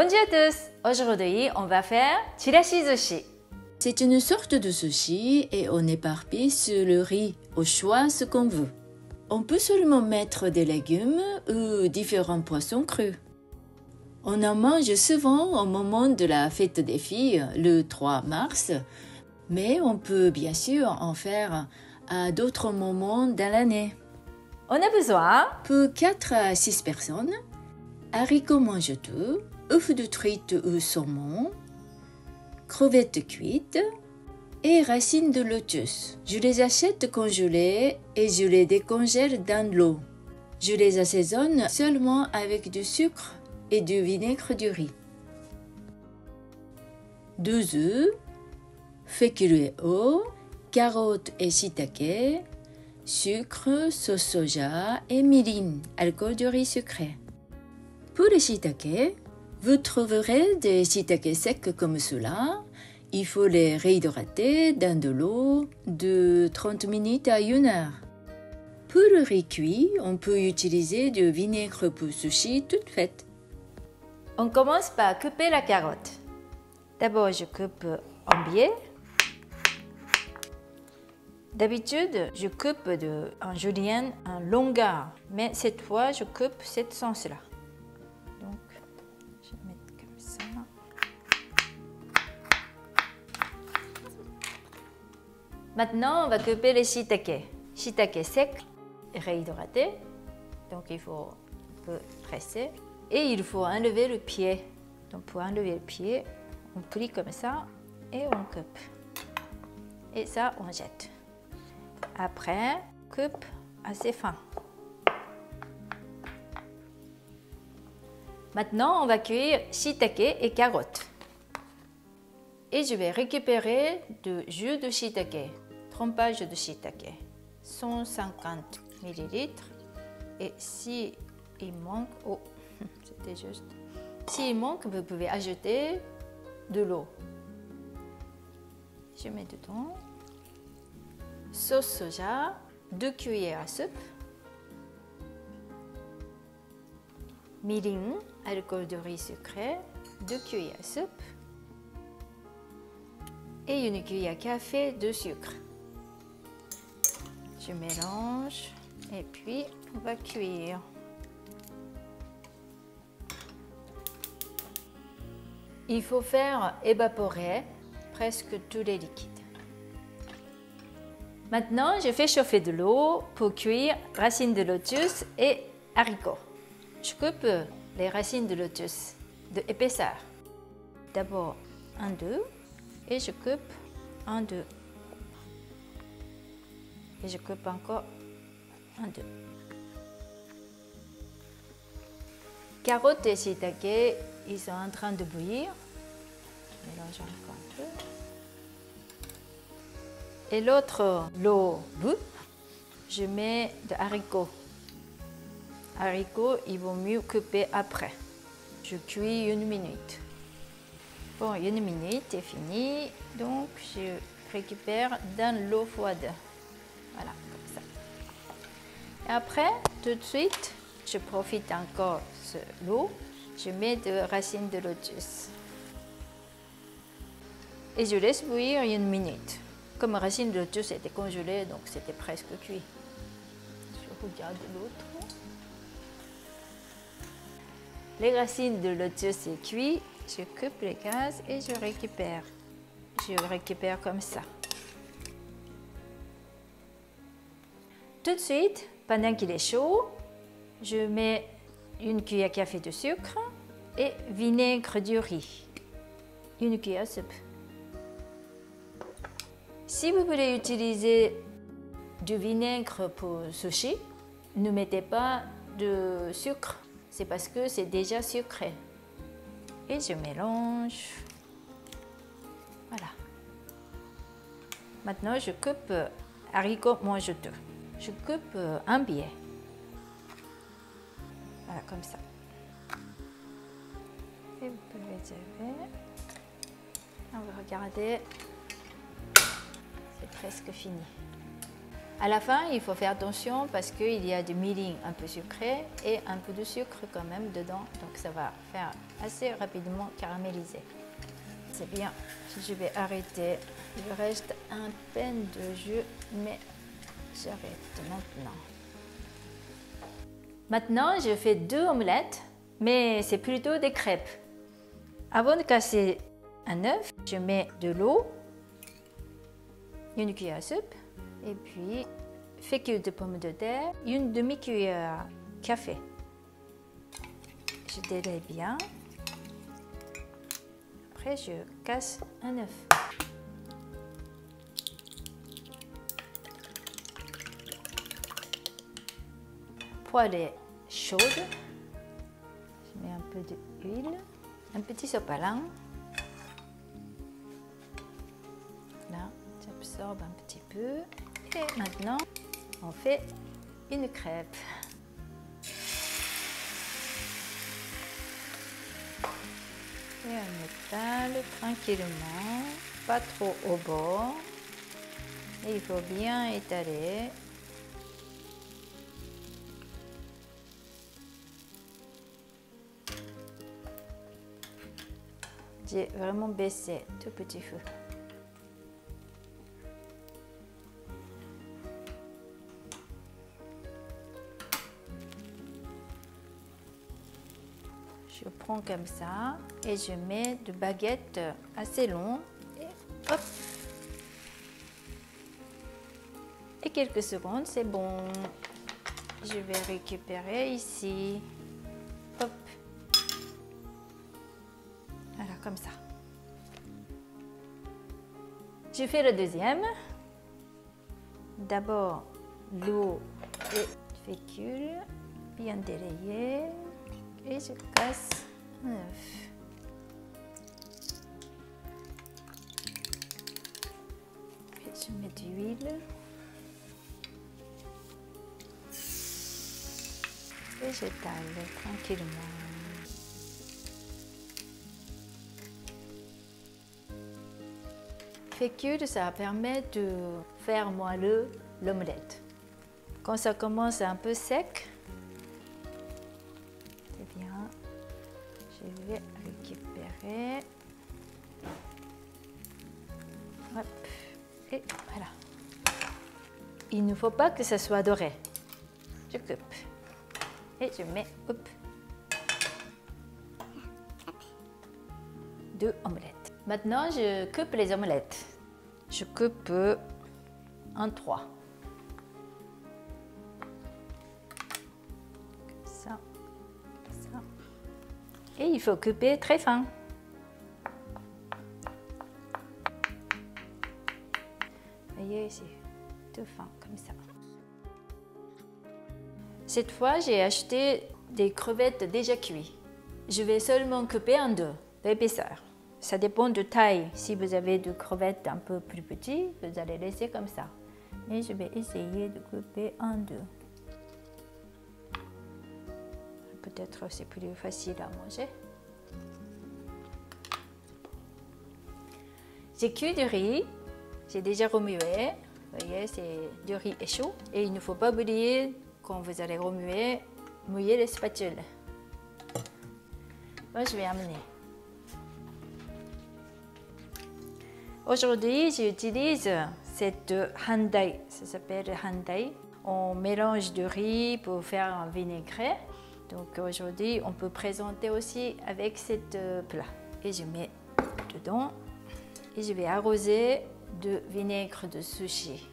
Bonjour à tous! Aujourd'hui, on va faire chirashi sushi. C'est une sorte de sushi et on éparpille sur le riz au choix ce qu'on veut. On peut seulement mettre des légumes ou différents poissons crus. On en mange souvent au moment de la fête des filles, le 3 mars, mais on peut bien sûr en faire à d'autres moments dans l'année. On a besoin Pour 4 à 6 personnes, haricots mangetout, œufs de truite ou saumon, crevettes cuites et racines de lotus. Je les achète congelées et je les décongèle dans l'eau. Je les assaisonne seulement avec du sucre et du vinaigre du riz. 2 œufs, fécule et eau, carottes et shiitake, sucre, sauce soja et mirin, alcool de riz sucré. Pour les shiitake, vous trouverez des shiitake secs comme cela. Il faut les réhydrater dans de l'eau de 30 minutes à 1 heure. Pour le riz cuit, on peut utiliser du vinaigre pour sushi toute faite. On commence par couper la carotte. D'abord, je coupe en biais. D'habitude, je coupe en julienne en longueur, mais cette fois, je coupe cette sens-là. Donc, je vais mettre comme ça. Maintenant, on va couper les shiitake. Shiitake sec, réhydraté. Donc, il faut un peu presser. Et il faut enlever le pied. Donc, pour enlever le pied, on plie comme ça et on coupe. Et ça, on jette. Après, coupe assez fin. Maintenant, on va cuire shiitake et carottes. Et je vais récupérer du jus de shiitake, trempage de shiitake, 150 ml. Et si il manque, oh, c'était juste. S'il manque, vous pouvez ajouter de l'eau. Je mets dedans. Sauce soja, 2 cuillères à soupe. Mirin, alcool de riz sucré, 2 cuillères à soupe. Et 1 cuillère à café de sucre. Je mélange et puis on va cuire. Il faut faire évaporer presque tous les liquides. Maintenant, je fais chauffer de l'eau pour cuire racines de lotus et haricots. Je coupe les racines de lotus de épaisseur. D'abord 1, 2 et je coupe 1, 2. Et je coupe encore 1, 2. Carottes et shiitake, ils sont en train de bouillir. Je mélange encore un peu. Et l'autre, l'eau bout, je mets de haricots. Haricots, il vaut mieux couper après. Je cuis 1 minute. Bon, 1 minute est fini. Donc, je récupère dans l'eau froide. Voilà, comme ça. Et après, tout de suite, je profite encore de l'eau. Je mets des racines de lotus. Et je laisse bouillir 1 minute. Comme racine de lotus était congelée, donc c'était presque cuit. Je regarde l'autre. Les racines de lotus sont cuites. Je coupe les gaz et je récupère. Je récupère comme ça. Tout de suite, pendant qu'il est chaud, je mets 1 cuillère à café de sucre et vinaigre du riz. 1 cuillère à soupe. Si vous voulez utiliser du vinaigre pour sushi, ne mettez pas de sucre. C'est parce que c'est déjà sucré. Et je mélange. Voilà. Maintenant, je coupe haricots mangetout. Je coupe un biais. Voilà, comme ça. Et vous pouvez tirer. On va regarder. C'est presque fini. À la fin, il faut faire attention parce qu'il y a du mirin un peu sucré et un peu de sucre quand même dedans. Donc ça va faire assez rapidement caraméliser. C'est bien. Je vais arrêter. Il reste un peine de jus, mais j'arrête maintenant. Maintenant, je fais 2 omelettes, mais c'est plutôt des crêpes. Avant de casser un œuf, je mets de l'eau, une cuillère à soupe, et puis fécule de pommes de terre, une demi-cuillère café. Je délaie bien. Après, je casse un œuf. Poêle est chaude. Je mets un peu d'huile, un petit sopalin. Là, j'absorbe un petit peu. Et maintenant, on fait une crêpe. Et on étale tranquillement, pas trop au bord. Et il faut bien étaler. J'ai vraiment baissé tout petit feu. Je prends comme ça et je mets de baguettes assez longues et hop. Et quelques secondes, c'est bon. Je vais récupérer ici. Hop. Voilà, comme ça. Je fais le deuxième. D'abord, l'eau et fécule, bien délayé. Et je casse un œuf. Et je mets de l'huile. Et j'étale tranquillement. Fécule, ça permet de faire moelleux l'omelette. Quand ça commence un peu sec, c'est bien. Je vais récupérer. Hop. Et voilà. Il ne faut pas que ça soit doré. Je coupe. Et je mets, hop, 2 omelettes. Maintenant, je coupe les omelettes. Je coupe en 3. Comme ça, comme ça. Et il faut couper très fin. Vous voyez, c'est tout fin, comme ça. Cette fois, j'ai acheté des crevettes déjà cuites. Je vais seulement couper en 2 d'épaisseur. Ça dépend de taille. Si vous avez des crevettes un peu plus petites, vous allez laisser comme ça. Mais je vais essayer de couper en 2. Peut-être c'est plus facile à manger. J'ai cuit du riz. J'ai déjà remué. Vous voyez, du riz est chaud. Et il ne faut pas oublier, quand vous allez remuer, mouiller les spatules. Moi, je vais amener. Aujourd'hui, j'utilise cette handai. Ça s'appelle handai. On mélange du riz pour faire un vinaigrette. Donc aujourd'hui, on peut présenter aussi avec cette plat. Et je mets dedans. Et je vais arroser de vinaigre de sushi.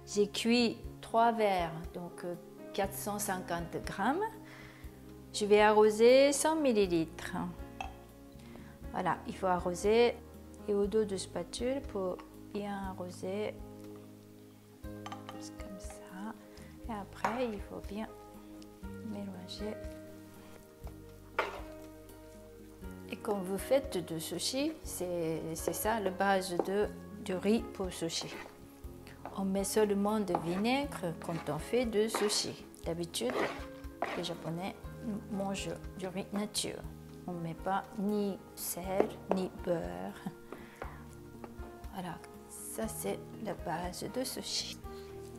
J'ai cuit 3 verres, donc 450 grammes. Je vais arroser 100 millilitres. Voilà, il faut arroser et au dos de spatule pour bien arroser. Comme ça. Et après, il faut bien mélanger. Et quand vous faites du sushi, c'est ça la base du riz pour sushi. On met seulement de vinaigre quand on fait du sushi. D'habitude, les Japonais mangent du riz nature. On ne met pas ni sel, ni beurre. Voilà, ça c'est la base du sushi.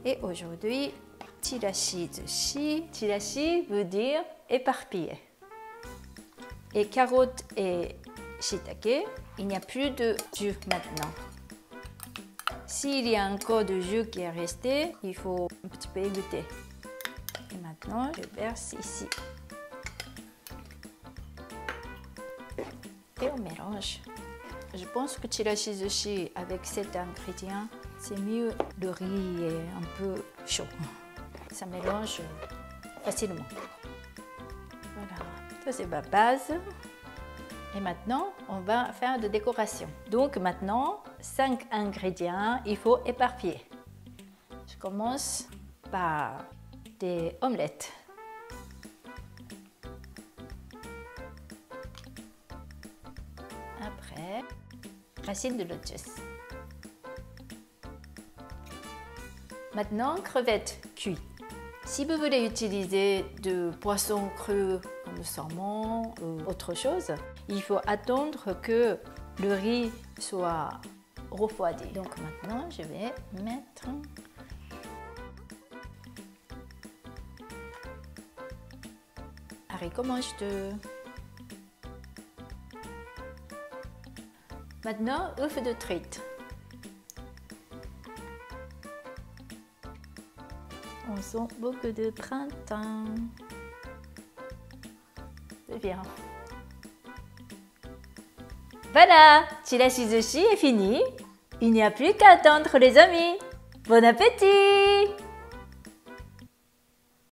Et aujourd'hui, chirashi zushi. Chirashi veut dire éparpillé. Et carottes et shiitake, il n'y a plus de jus maintenant. S'il y a encore du jus qui est resté, il faut un petit peu égoutter. Et maintenant, je verse ici. Et on mélange. Je pense que chirashi zushi avec cet ingrédient, c'est mieux. Le riz est un peu chaud. Ça mélange facilement. Voilà, ça c'est ma base. Et maintenant, on va faire de décoration. Donc maintenant, 5 ingrédients, il faut éparpiller. Je commence par des omelettes. Après, racines de lotus. Maintenant, crevettes cuites. Si vous voulez utiliser de poisson cru comme le saumon ou autre chose, il faut attendre que le riz soit refroidi. Donc maintenant, je vais mettre haricots mange deux. Maintenant, œufs de truite. On sent beaucoup de printemps. C'est bien. Voilà, chirashi zushi est fini. Il n'y a plus qu'à attendre les amis. Bon appétit!